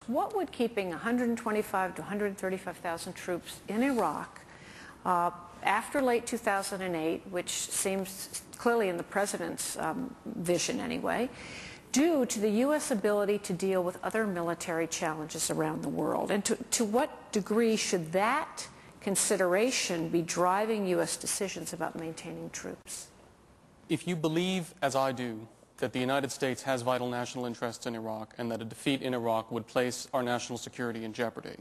What would keeping 125 to 135,000 troops in Iraq after late 2008, which seems clearly in the President's vision anyway, do to the U.S. ability to deal with other military challenges around the world? And to what degree should that consideration be driving U.S. decisions about maintaining troops? If you believe, as I do, that the United States has vital national interests in Iraq and that a defeat in Iraq would place our national security in jeopardy,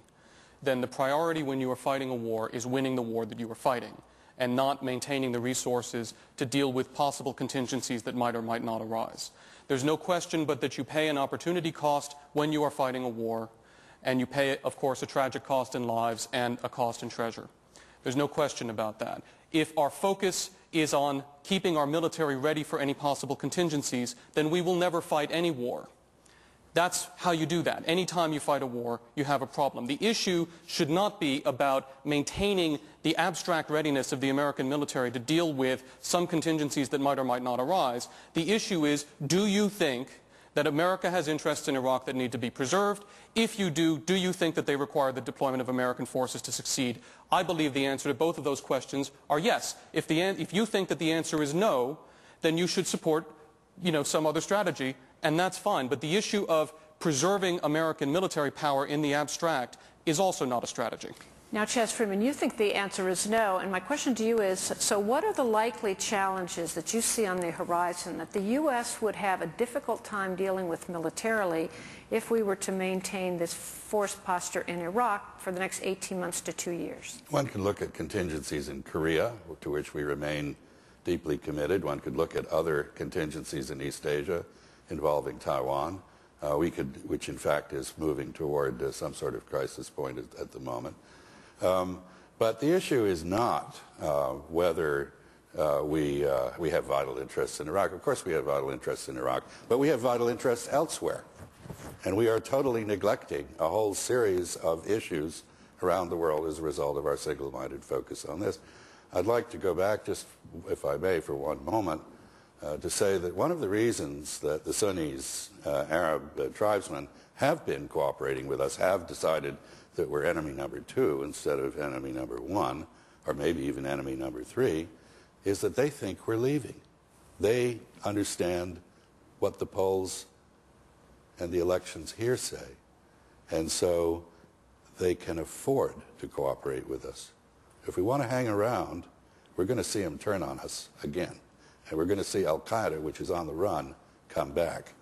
then the priority when you are fighting a war is winning the war that you are fighting and not maintaining the resources to deal with possible contingencies that might or might not arise. There's no question but that you pay an opportunity cost when you are fighting a war, and you pay, of course, a tragic cost in lives and a cost in treasure. There's no question about that. If our focus is on keeping our military ready for any possible contingencies, then we will never fight any war. That's how you do that. Anytime you fight a war, you have a problem. The issue should not be about maintaining the abstract readiness of the American military to deal with some contingencies that might or might not arise. The issue is, do you think that America has interests in Iraq that need to be preserved? If you do you think that they require the deployment of American forces to succeed? I believe the answer to both of those questions are yes. If you think that the answer is no, then you should support, some other strategy, and that's fine. But the issue of preserving American military power in the abstract is also not a strategy. Now, Chaz Freeman, you think the answer is no, and my question to you is, so what are the likely challenges that you see on the horizon that the U.S. would have a difficult time dealing with militarily if we were to maintain this force posture in Iraq for the next 18 months to 2 years? One can look at contingencies in Korea, to which we remain deeply committed. One could look at other contingencies in East Asia involving Taiwan, which in fact is moving toward some sort of crisis point at the moment. But the issue is not whether we have vital interests in Iraq. Of course we have vital interests in Iraq, but we have vital interests elsewhere. And we are totally neglecting a whole series of issues around the world as a result of our single-minded focus on this. I'd like to go back, just if I may, for one moment, to say that one of the reasons that the Sunnis, Arab tribesmen, have been cooperating with us, have decided that we're enemy number 2 instead of enemy number 1, or maybe even enemy number 3, is that they think we're leaving. They understand what the polls and the elections here say, and so they can afford to cooperate with us. If we want to hang around, we're going to see them turn on us again, and we're going to see Al-Qaeda, which is on the run, come back.